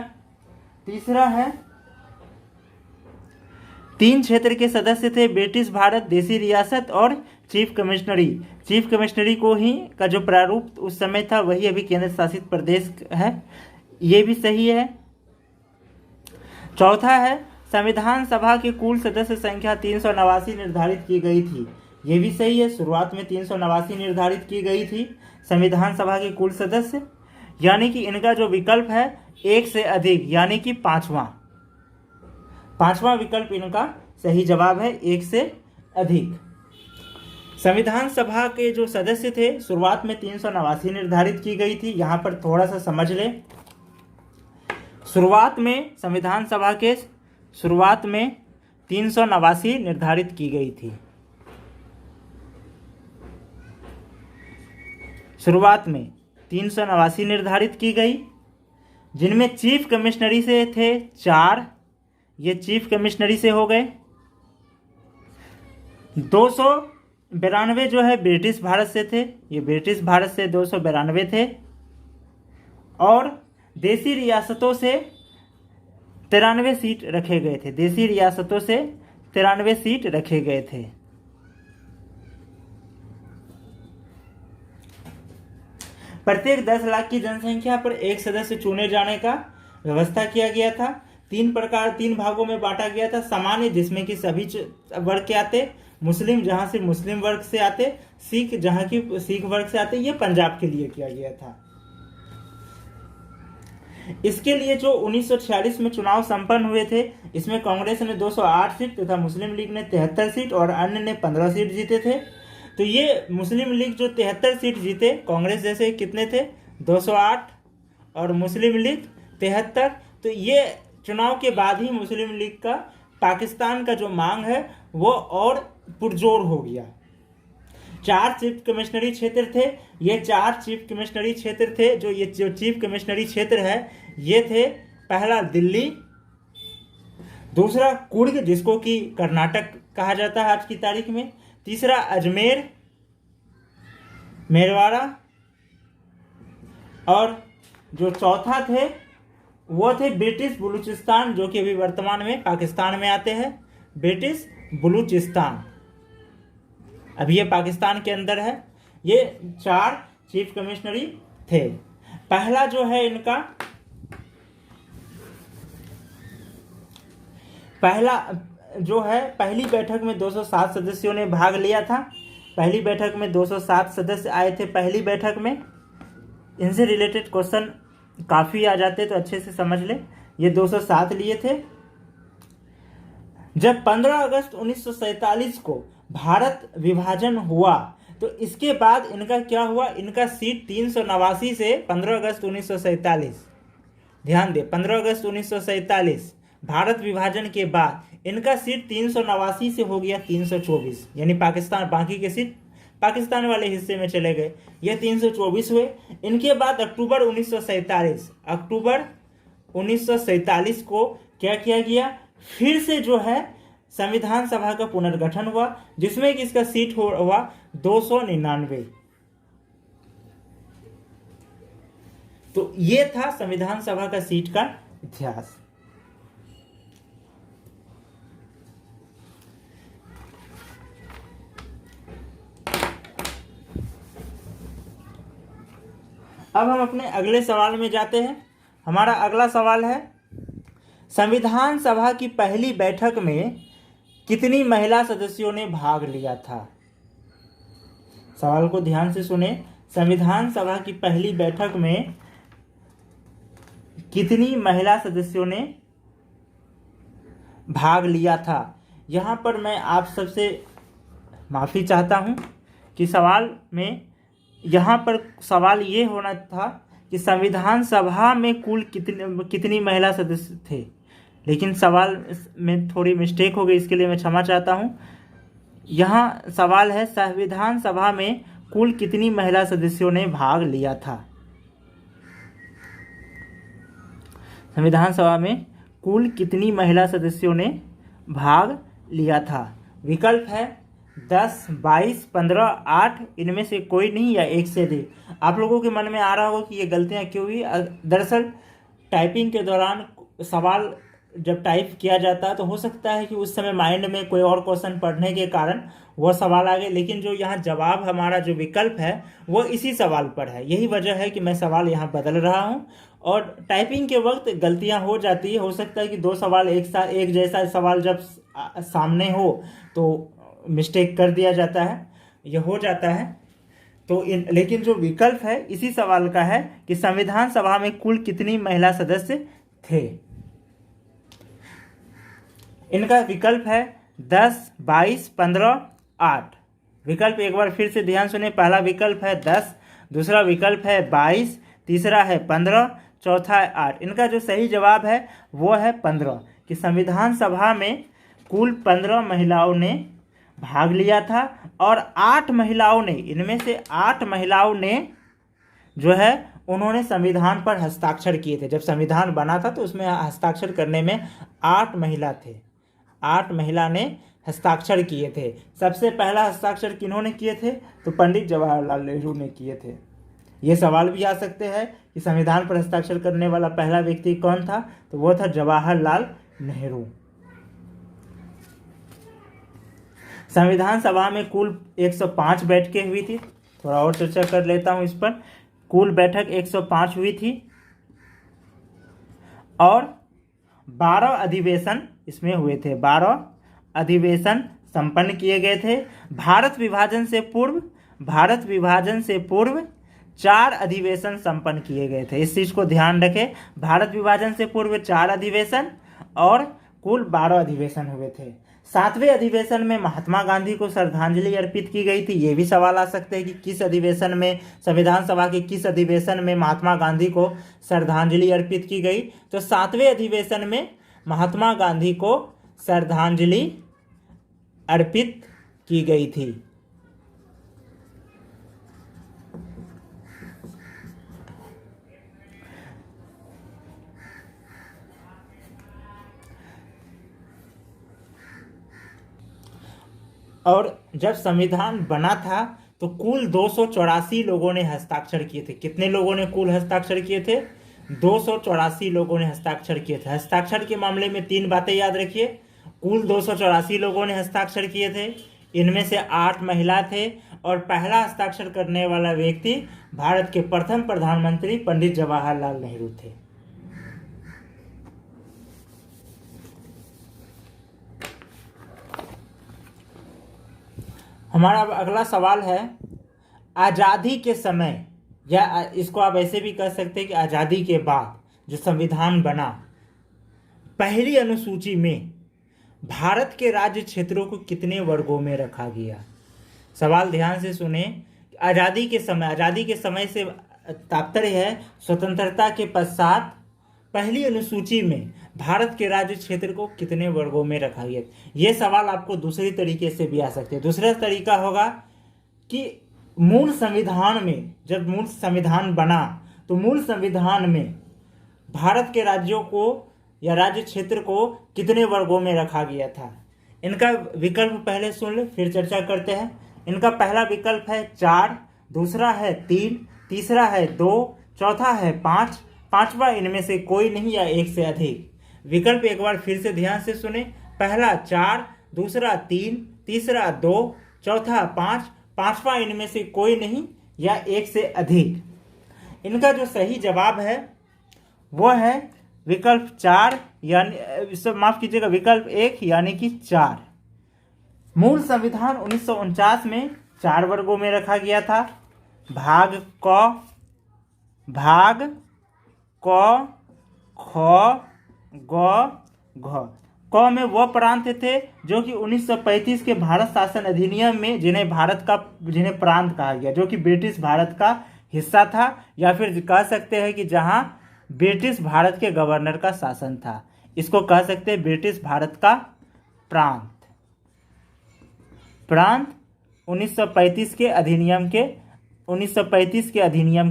तीसरा है, 3 क्षेत्र के सदस्य थे, ब्रिटिश भारत, देसी रियासत और चीफ कमिश्नरी। चीफ कमिश्नरी को ही का जो प्रारूप उस समय था वही अभी केंद्र शासित प्रदेश है, ये भी सही है। चौथा है, संविधान सभा की कुल सदस्य संख्या 389 निर्धारित की गई थी। ये भी सही है, शुरुआत में 389 निर्धारित की गई थी संविधान सभा के कुल सदस्य, यानी कि इनका जो विकल्प है एक से अधिक, यानी कि पांचवा विकल्प इनका सही जवाब है, एक से अधिक। संविधान सभा के जो सदस्य थे शुरुआत में 389 निर्धारित की गई थी। यहां पर थोड़ा सा समझ लें, शुरुआत में संविधान सभा के शुरुआत में 389 निर्धारित की गई थी। शुरुआत में 389 निर्धारित की गई, जिनमें चीफ कमिश्नरी से थे 4, ये चीफ कमिश्नरी से हो गए। 292 जो है ब्रिटिश भारत से थे, ये ब्रिटिश भारत से 292 थे, और देसी रियासतों से 93 सीट रखे गए थे। देसी रियासतों से 93 सीट रखे गए थे। प्रत्येक 10 लाख की जनसंख्या पर एक सदस्य चुने जाने का व्यवस्था किया गया था। 3 भागों में बांटा गया था। सामान्य, जिसमें कि सभी वर्ग के आते, मुस्लिम जहां से मुस्लिम वर्ग से आते, सिख जहां की सिख वर्ग से आते, ये पंजाब के लिए किया गया था। इसके लिए जो 1946 में चुनाव संपन्न हुए थे, इसमें कांग्रेस ने 208 सीट तथा मुस्लिम लीग ने 73 सीट और अन्य ने 15 सीट जीते थे। तो ये मुस्लिम लीग जो 73 सीट जीते, कांग्रेस जैसे कितने थे 208 और मुस्लिम लीग 73। तो ये चुनाव के बाद ही मुस्लिम लीग का पाकिस्तान का जो मांग है वो और पुरजोर हो गया। 4 चीफ कमिश्नरी क्षेत्र थे। ये 4 चीफ कमिश्नरी क्षेत्र थे। जो चीफ कमिश्नरी क्षेत्र है ये थे, पहला दिल्ली, दूसरा कुर्ग जिसको कि कर्नाटक कहा जाता है आज की तारीख में, तीसरा अजमेर, मेरवाड़ा, और जो चौथा थे वो थे ब्रिटिश बलूचिस्तान, जो कि अभी वर्तमान में पाकिस्तान में आते हैं। ब्रिटिश बलूचिस्तान अभी ये पाकिस्तान के अंदर है। ये 4 चीफ कमिश्नरी थे। पहला जो है इनका पहली बैठक में 207 सदस्यों ने भाग लिया था। पहली बैठक में 207 सदस्य आए थे पहली बैठक में। इनसे रिलेटेड क्वेश्चन काफ़ी आ जाते, तो अच्छे से समझ ले। ये 207 लिए थे। जब 15 अगस्त 1947 को भारत विभाजन हुआ, तो इसके बाद इनका क्या हुआ, इनका सीट 389 से 15 अगस्त 1947, ध्यान दे, 15 अगस्त 1947 भारत विभाजन के बाद इनका सीट 389 से हो गया 324, यानी पाकिस्तान, बाकी के सीट पाकिस्तान वाले हिस्से में चले गए। ये 324 हुए। इनके बाद अक्टूबर 1947 को क्या किया गया, फिर से जो है संविधान सभा का पुनर्गठन हुआ, जिसमें कि इसका सीट हुआ 299। तो ये था संविधान सभा का सीट का इतिहास। अब हम अपने अगले सवाल में जाते हैं। हमारा अगला सवाल है, संविधान सभा की पहली बैठक में कितनी महिला सदस्यों ने भाग लिया था। सवाल को ध्यान से सुने। संविधान सभा की पहली बैठक में कितनी महिला सदस्यों ने भाग लिया था। यहाँ पर मैं आप सबसे माफ़ी चाहता हूँ कि सवाल में यहाँ पर सवाल ये होना था कि संविधान सभा में कुल कितनी महिला सदस्य थे, लेकिन सवाल में थोड़ी मिस्टेक हो गई, इसके लिए मैं क्षमा चाहता हूँ। यहाँ सवाल है, संविधान सभा में कुल कितनी महिला सदस्यों ने भाग लिया था। संविधान सभा में कुल कितनी महिला सदस्यों ने भाग लिया था। विकल्प है 10, 22, 15, 8, इनमें से कोई नहीं या एक से अधिक। आप लोगों के मन में आ रहा होगा कि ये गलतियां क्यों हुई। दरअसल टाइपिंग के दौरान सवाल जब टाइप किया जाता है तो हो सकता है कि उस समय माइंड में कोई और क्वेश्चन पढ़ने के कारण वह सवाल आ गए, लेकिन जो यहाँ जवाब हमारा जो विकल्प है वो इसी सवाल पर है। यही वजह है कि मैं सवाल यहाँ बदल रहा हूँ और टाइपिंग के वक्त गलतियां हो जाती है, हो सकता है कि दो सवाल एक साथ, एक जैसा सवाल जब सामने हो तो मिस्टेक कर दिया जाता है, यह हो जाता है। तो लेकिन जो विकल्प है इसी सवाल का है कि संविधान सभा में कुल कितनी महिला सदस्य थे। इनका विकल्प है 10, 22, 15, 8। विकल्प एक बार फिर से ध्यान सुने। पहला विकल्प है 10, दूसरा विकल्प है 22, तीसरा है 15, चौथा है 8। इनका जो सही जवाब है वो है 15, कि संविधान सभा में कुल 15 महिलाओं ने भाग लिया था और 8 महिलाओं ने, इनमें से 8 महिलाओं ने जो है उन्होंने संविधान पर हस्ताक्षर किए थे। जब संविधान बना था तो उसमें हस्ताक्षर करने में 8 महिला थे, 8 महिला ने हस्ताक्षर किए थे। सबसे पहला हस्ताक्षर किन्होंने किए थे? तो पंडित जवाहरलाल नेहरू ने किए थे। ये सवाल भी आ सकते हैं कि संविधान पर हस्ताक्षर करने वाला पहला व्यक्ति कौन था? तो वो था जवाहरलाल नेहरू। संविधान सभा में कुल 105 बैठकें हुई थी। थोड़ा और चर्चा कर लेता हूं इस पर। कुल बैठक 105 हुई थी और 12 अधिवेशन इसमें हुए थे। 12 अधिवेशन संपन्न किए गए थे। भारत विभाजन से पूर्व 4 अधिवेशन संपन्न किए गए थे। इस चीज को ध्यान रखें, भारत विभाजन से पूर्व 4 अधिवेशन और कुल 12 अधिवेशन हुए थे। 7वें अधिवेशन में महात्मा गांधी को श्रद्धांजलि अर्पित की गई थी। ये भी सवाल आ सकते हैं कि किस अधिवेशन में, संविधान सभा के किस अधिवेशन में महात्मा गांधी को श्रद्धांजलि अर्पित की गई? तो 7वें अधिवेशन में महात्मा गांधी को श्रद्धांजलि अर्पित की गई थी। और जब संविधान बना था तो कुल 284 लोगों ने हस्ताक्षर किए थे। कितने लोगों ने कुल हस्ताक्षर किए थे? 284 लोगों ने हस्ताक्षर किए थे। हस्ताक्षर के मामले में 3 बातें याद रखिए। कुल 284 लोगों ने हस्ताक्षर किए थे, इनमें से 8 महिला थे और पहला हस्ताक्षर करने वाला व्यक्ति भारत के प्रथम प्रधानमंत्री पंडित जवाहरलाल नेहरू थे। हमारा अगला सवाल है, आज़ादी के समय, या इसको आप ऐसे भी कह सकते हैं कि आज़ादी के बाद जो संविधान बना, पहली अनुसूची में भारत के राज्य क्षेत्रों को कितने वर्गों में रखा गया? सवाल ध्यान से सुने। आज़ादी के समय से तात्पर्य है स्वतंत्रता के पश्चात पहली अनुसूची में भारत के राज्य क्षेत्र को कितने वर्गों में रखा गया? ये सवाल आपको दूसरी तरीके से भी आ सकते हैं। दूसरा तरीका होगा कि मूल संविधान में, जब मूल संविधान बना तो मूल संविधान में भारत के राज्यों को या राज्य क्षेत्र को कितने वर्गों में रखा गया था? इनका विकल्प पहले सुन ले, फिर चर्चा करते हैं। इनका पहला विकल्प है 4, दूसरा है 3, तीसरा है 2, चौथा है 5, पांचवा इनमें से कोई नहीं या एक से अधिक। विकल्प एक बार फिर से ध्यान से सुने। पहला 4, दूसरा 3, तीसरा 2, चौथा 5, पांचवा इनमें से कोई नहीं या एक से अधिक। इनका जो सही जवाब है वो है विकल्प 4, यानी माफ कीजिएगा, विकल्प 1 यानी कि 4। मूल संविधान 1949 में 4 वर्गों में रखा गया था। भाग क, ख, ग, घ। क में वह प्रांत थे जो कि 1935 के भारत शासन अधिनियम में जिन्हें प्रांत कहा गया, जो कि ब्रिटिश भारत का हिस्सा था, या फिर कह सकते हैं कि जहां ब्रिटिश भारत के गवर्नर का शासन था। इसको कह सकते हैं ब्रिटिश भारत का प्रांत। 1935 के अधिनियम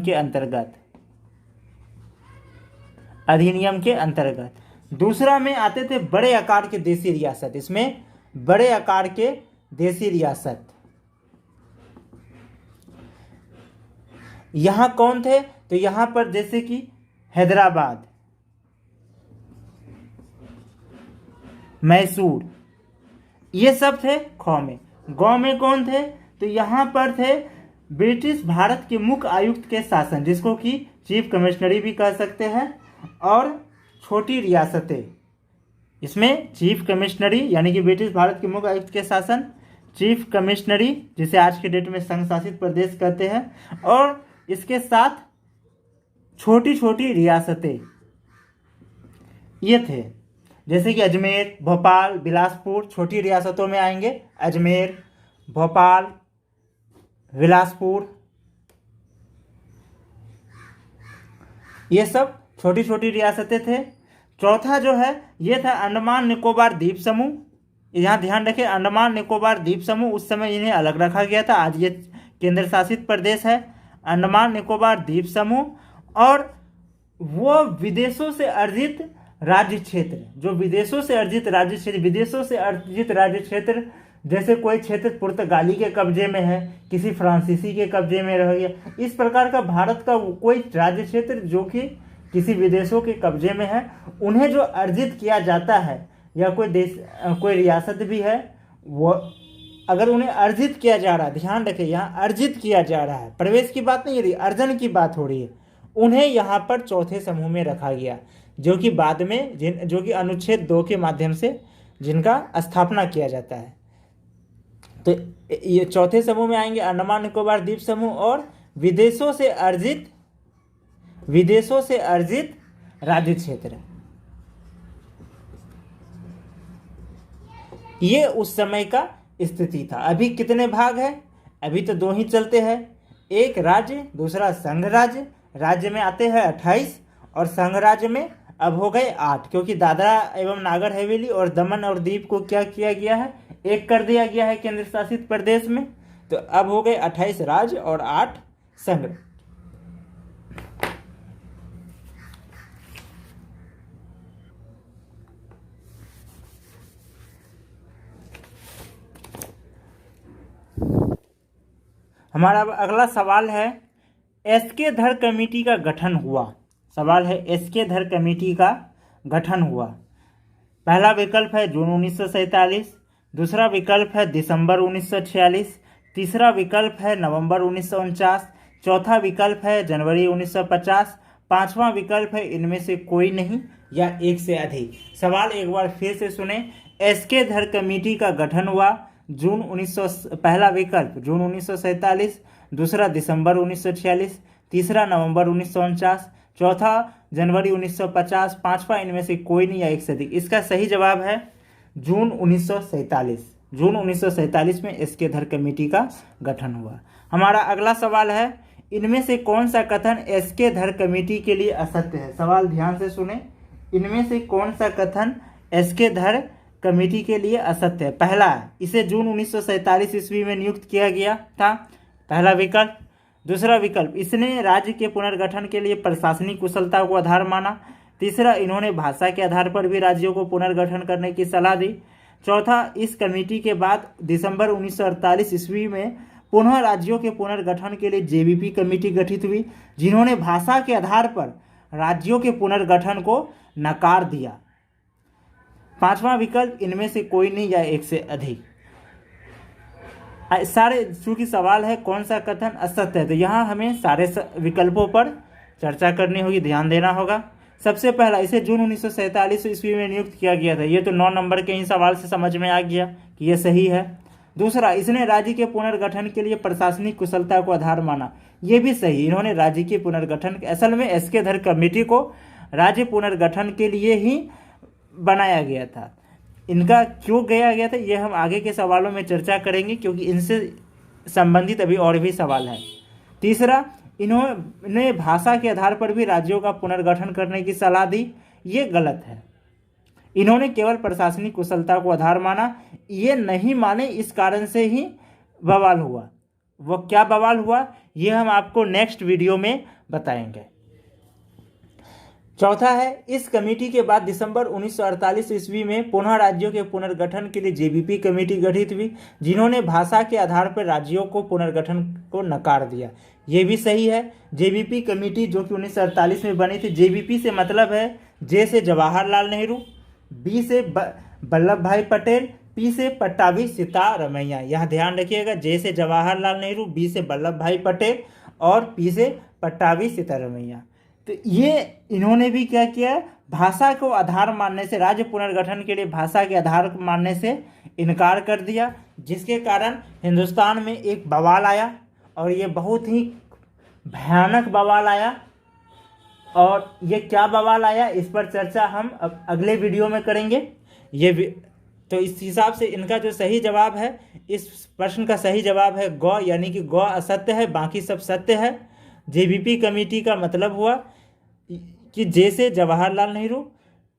के अंतर्गत। दूसरा में आते थे बड़े आकार के देसी रियासत। इसमें बड़े आकार के देसी रियासत, यहां कौन थे? तो यहां पर जैसे कि हैदराबाद, मैसूर, ये सब थे ख में। ग में कौन थे? तो यहां पर थे ब्रिटिश भारत के मुख्य आयुक्त के शासन, जिसको कि चीफ कमिश्नरी भी कह सकते हैं, और छोटी रियासतें, इसमें चीफ कमिश्नरी यानी कि ब्रिटिश भारत के मुख्य आयुक्त के शासन, चीफ कमिश्नरी जिसे आज के डेट में संघ शासित प्रदेश कहते हैं, और इसके साथ छोटी छोटी रियासतें ये थे, जैसे कि अजमेर, भोपाल, बिलासपुर छोटी रियासतों में आएंगे। अजमेर, भोपाल, बिलासपुर, ये सब छोटी छोटी रियासतें थे। चौथा जो है ये था अंडमान निकोबार द्वीप समूह। यहाँ ध्यान रखें, अंडमान निकोबार द्वीप समूह उस समय इन्हें अलग रखा गया था, आज ये केंद्र शासित प्रदेश है अंडमान निकोबार द्वीप समूह। और वो विदेशों से अर्जित राज्य क्षेत्र, जो विदेशों से अर्जित राज्य क्षेत्र, विदेशों से अर्जित राज्य क्षेत्र जैसे कोई क्षेत्र पुर्तगाली के कब्जे में है, किसी फ्रांसीसी के कब्जे में रह गया, इस प्रकार का भारत का कोई राज्य क्षेत्र जो कि किसी विदेशों के कब्जे में है, उन्हें जो अर्जित किया जाता है, या कोई देश कोई रियासत भी है, वो अगर उन्हें अर्जित किया जा रहा है, ध्यान रखें यहाँ अर्जित किया जा रहा है, प्रवेश की बात नहीं हो रही, अर्जन की बात हो रही है, उन्हें यहाँ पर चौथे समूह में रखा गया, जो कि बाद में जो कि अनुच्छेद 2 के माध्यम से जिनका स्थापना किया जाता है। तो ये चौथे समूह में आएंगे अंडमान निकोबार द्वीप समूह और विदेशों से अर्जित राज्य क्षेत्र। ये उस समय का स्थिति था। अभी कितने भाग है? अभी तो 2 ही चलते हैं, एक राज्य, दूसरा संघ राज्य। राज्य में आते हैं 28 और संघ राज्य में अब हो गए 8, क्योंकि दादरा एवं नागर हवेली और दमन और दीव को क्या किया गया है, एक कर दिया गया है केंद्र शासित प्रदेश में। तो अब हो गए 28 राज्य और 8 संघ। हमारा अगला सवाल है, एसके धर कमेटी का गठन हुआ। सवाल है, एसके धर कमेटी का गठन हुआ। पहला विकल्प है जून 1947, दूसरा विकल्प है दिसंबर 1946, तीसरा विकल्प है नवंबर 1949, चौथा विकल्प है जनवरी 1950, पांचवा विकल्प है इनमें से कोई नहीं या एक से अधिक। सवाल एक बार फिर से सुने, एसके धर कमेटी का गठन हुआ पहला विकल्प जून 1947, दूसरा दिसंबर 1946, तीसरा नवंबर 1949, चौथा जनवरी 1950, पांचवा इनमें से कोई नहीं या एक से अधिक। इसका सही जवाब है जून 1947। जून 1947 में एसके धर कमेटी का गठन हुआ। हमारा अगला सवाल है, इनमें से कौन सा कथन एसके धर कमेटी के लिए असत्य है? सवाल ध्यान से सुने, इनमें से कौन सा कथन एसके धर कमेटी के लिए असत्य है? पहला, इसे जून 1947 ईस्वी में नियुक्त किया गया था, पहला विकल्प। दूसरा विकल्प, इसने राज्य के पुनर्गठन के लिए प्रशासनिक कुशलता को आधार माना। तीसरा, इन्होंने भाषा के आधार पर भी राज्यों को पुनर्गठन करने की सलाह दी। चौथा, इस कमेटी के बाद दिसंबर 1948 ईस्वी में पुनः राज्यों के पुनर्गठन के लिए जेबीपी कमेटी गठित हुई, जिन्होंने भाषा के आधार पर राज्यों के पुनर्गठन को नकार दिया। पांचवा विकल्प, इनमें से कोई नहीं या एक से अधिक। सारे चूंकि सवाल है कौन सा कथन असत्य है, तो यहाँ हमें सारे विकल्पों पर चर्चा करनी होगी, ध्यान देना होगा। सबसे पहला, इसे जून 1947 ईस्वी में नियुक्त किया गया था, ये तो 9 नंबर के ही सवाल से समझ में आ गया कि ये सही है। दूसरा, इसने राज्य के पुनर्गठन के लिए प्रशासनिक कुशलता को आधार माना, ये भी सही। इन्होंने राज्य के पुनर्गठन, असल में एसके धर कमेटी को राज्य पुनर्गठन के लिए ही बनाया गया था। इनका क्यों गया था ये हम आगे के सवालों में चर्चा करेंगे, क्योंकि इनसे संबंधित अभी और भी सवाल हैं। तीसरा, इन्होंने भाषा के आधार पर भी राज्यों का पुनर्गठन करने की सलाह दी, ये गलत है। इन्होंने केवल प्रशासनिक कुशलता को आधार माना, ये नहीं माने, इस कारण से ही बवाल हुआ। वो क्या बवाल हुआ ये हम आपको नेक्स्ट वीडियो में बताएंगे। चौथा है, इस कमेटी के बाद दिसंबर 1948 ईस्वी में पुनः राज्यों के पुनर्गठन के लिए जेबीपी कमेटी गठित हुई, जिन्होंने भाषा के आधार पर राज्यों को पुनर्गठन को नकार दिया, ये भी सही है। जेबीपी कमेटी जो कि 1948 में बनी थी, जेबीपी से मतलब है जे से जवाहरलाल नेहरू, बी से वल्लभ भाई पटेल, पी से पट्टाभी सितारमैया। यह ध्यान रखिएगा, जे से जवाहरलाल नेहरू, बी से वल्लभ भाई पटेल और पी से पट्टाभी सितारमैया। तो ये इन्होंने भी क्या किया, भाषा को आधार मानने से, राज्य पुनर्गठन के लिए भाषा के आधार मानने से इनकार कर दिया, जिसके कारण हिंदुस्तान में एक बवाल आया और ये बहुत ही भयानक बवाल आया। और ये क्या बवाल आया, इस पर चर्चा हम अब अगले वीडियो में करेंगे। तो इस हिसाब से इनका जो सही जवाब है, इस प्रश्न का सही जवाब है गौ, यानी कि गौ असत्य है, बाकी सब सत्य है। जेबीपी कमेटी का मतलब हुआ कि जे से जवाहरलाल नेहरू,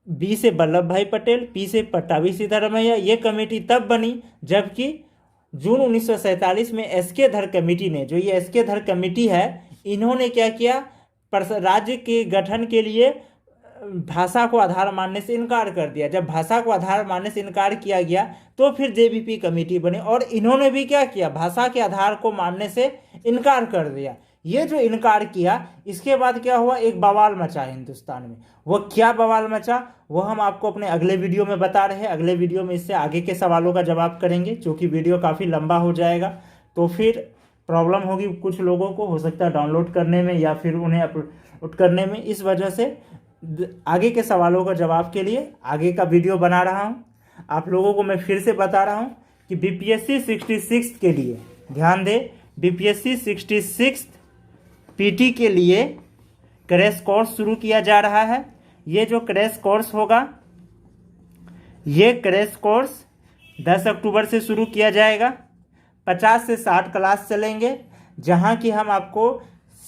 बी से वल्लभ भाई पटेल, पी से पट्टाभी सितारमैया। ये कमेटी तब बनी जबकि जून 1947 में एसके धर कमेटी ने, जो ये एसके धर कमेटी है, इन्होंने क्या किया, राज्य के गठन के लिए भाषा को आधार मानने से इनकार कर दिया। जब भाषा को आधार मानने से इनकार किया गया तो फिर जेबीपी कमेटी बनी और इन्होंने भी क्या किया, भाषा के आधार को मानने से इनकार कर दिया। ये जो इनकार किया, इसके बाद क्या हुआ, एक बवाल मचा हिंदुस्तान में। वो क्या बवाल मचा, वो हम आपको अपने अगले वीडियो में बता रहे हैं। अगले वीडियो में इससे आगे के सवालों का जवाब करेंगे, क्योंकि वीडियो काफ़ी लंबा हो जाएगा तो फिर प्रॉब्लम होगी कुछ लोगों को, हो सकता है डाउनलोड करने में या फिर उन्हें अपलोड करने में। इस वजह से आगे के सवालों का जवाब के लिए आगे का वीडियो बना रहा हूं। आप लोगों को मैं फिर से बता रहा हूं कि बीपीएससी 66 के लिए ध्यान दें, बीपीएससी 66 पीटी के लिए क्रैश कोर्स शुरू किया जा रहा है। ये जो क्रैश कोर्स होगा, ये क्रैश कोर्स 10 अक्टूबर से शुरू किया जाएगा। 50 से 60 क्लास चलेंगे, जहां की हम आपको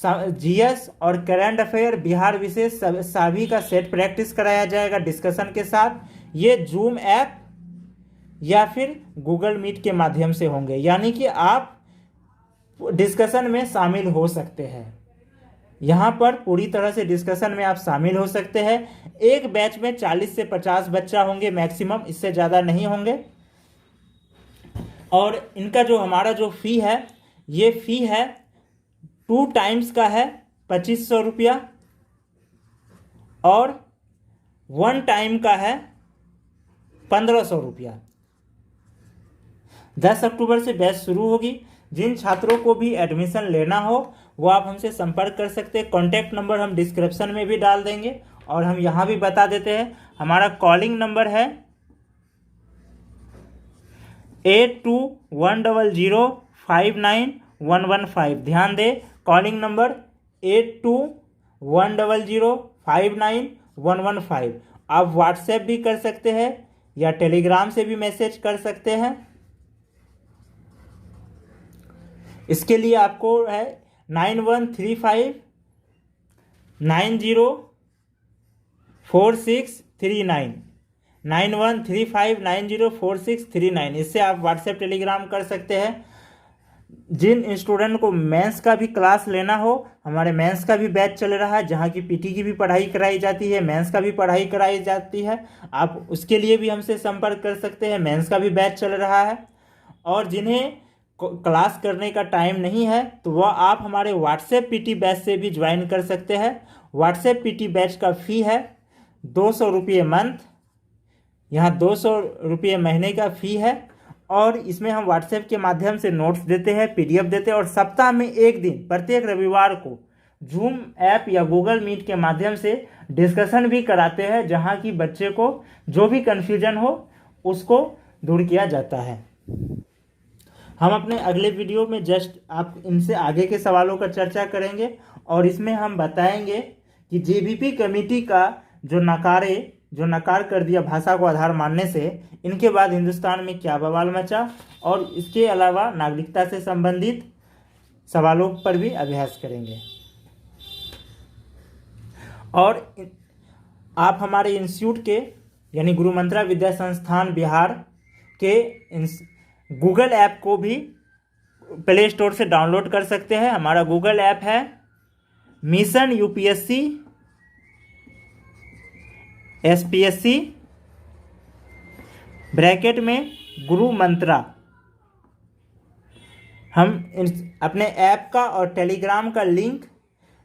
जीएस और करंट अफेयर, बिहार विशेष सभी का सेट प्रैक्टिस कराया जाएगा डिस्कशन के साथ। ये जूम ऐप या फिर गूगल मीट के माध्यम से होंगे, यानी कि आप डिस्कशन में शामिल हो सकते हैं। यहाँ पर पूरी तरह से डिस्कशन में आप शामिल हो सकते हैं। एक बैच में 40 से 50 बच्चा होंगे मैक्सिमम, इससे ज़्यादा नहीं होंगे। और इनका जो हमारा जो फ़ी है, ये फ़ी है 2 टाइम्स का है 2500 रुपया और 1 टाइम का है 1500 रुपया। 10 अक्टूबर से बैच शुरू होगी। जिन छात्रों को भी एडमिशन लेना हो वो आप हमसे संपर्क कर सकते हैं। कॉन्टैक्ट नंबर हम डिस्क्रिप्शन में भी डाल देंगे और हम यहाँ भी बता देते हैं। हमारा कॉलिंग नंबर है 8210059115। ध्यान दें, कॉलिंग नंबर 8210059115। आप व्हाट्सएप भी कर सकते हैं या टेलीग्राम से भी मैसेज कर सकते हैं। इसके लिए आपको है 9135904639, 9135904639। इससे आप व्हाट्सएप टेलीग्राम कर सकते हैं। जिन स्टूडेंट को मेंस का भी क्लास लेना हो, हमारे मेंस का भी बैच चल रहा है, जहाँ की पीटी की भी पढ़ाई कराई जाती है, मेंस का भी पढ़ाई कराई जाती है। आप उसके लिए भी हमसे संपर्क कर सकते हैं, मेंस का भी बैच चल रहा है। और जिन्हें क्लास करने का टाइम नहीं है तो वह आप हमारे व्हाट्सएप पीटी बैच से भी ज्वाइन कर सकते हैं। व्हाट्सएप पीटी बैच का फ़ी है 200 रुपये मंथ, यहाँ 200 रुपये महीने का फ़ी है। और इसमें हम व्हाट्सएप के माध्यम से नोट्स देते हैं, पीडीएफ देते हैं और सप्ताह में एक दिन प्रत्येक रविवार को जूम ऐप या गूगल मीट के माध्यम से डिस्कशन भी कराते हैं, जहाँ की बच्चे को जो भी कन्फ्यूजन हो उसको दूर किया जाता है। हम अपने अगले वीडियो में जस्ट आप इनसे आगे के सवालों का चर्चा करेंगे और इसमें हम बताएंगे कि जेबीपी कमेटी का जो नकार कर दिया भाषा को आधार मानने से, इनके बाद हिंदुस्तान में क्या बवाल मचा, और इसके अलावा नागरिकता से संबंधित सवालों पर भी अभ्यास करेंगे। और आप हमारे इंस्टीट्यूट के यानी गुरु मंत्रा विद्या संस्थान बिहार के गूगल ऐप को भी प्ले स्टोर से डाउनलोड कर सकते हैं। हमारा गूगल ऐप है मिशन यूपीएससी एसपीएससी ब्रैकेट में गुरु मंत्रा। हम अपने ऐप का और टेलीग्राम का लिंक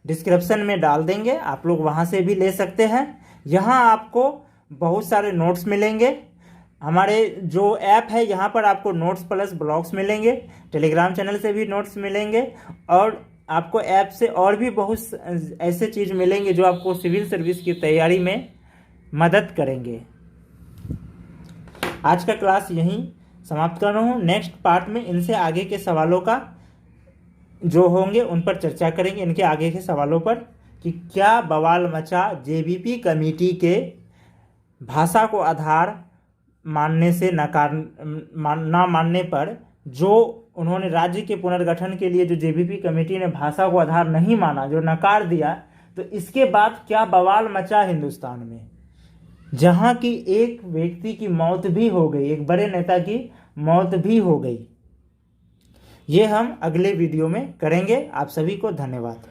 डिस्क्रिप्शन में डाल देंगे, आप लोग वहां से भी ले सकते हैं। यहाँ आपको बहुत सारे नोट्स मिलेंगे, हमारे जो ऐप है यहाँ पर आपको नोट्स प्लस ब्लॉग्स मिलेंगे, टेलीग्राम चैनल से भी नोट्स मिलेंगे, और आपको ऐप से और भी बहुत ऐसे चीज़ मिलेंगे जो आपको सिविल सर्विस की तैयारी में मदद करेंगे। आज का क्लास यहीं समाप्त कर रहा हूँ। नेक्स्ट पार्ट में इनसे आगे के सवालों का जो होंगे उन पर चर्चा करेंगे, इनके आगे के सवालों पर, कि क्या बवाल मचा जेबीपी कमेटी के भाषा को आधार मानने से ना मानने पर, जो उन्होंने राज्य के पुनर्गठन के लिए जो जेबीपी कमेटी ने भाषा को आधार नहीं माना, जो नकार दिया, तो इसके बाद क्या बवाल मचा हिंदुस्तान में, जहां की एक व्यक्ति की मौत भी हो गई, एक बड़े नेता की मौत भी हो गई। ये हम अगले वीडियो में करेंगे। आप सभी को धन्यवाद।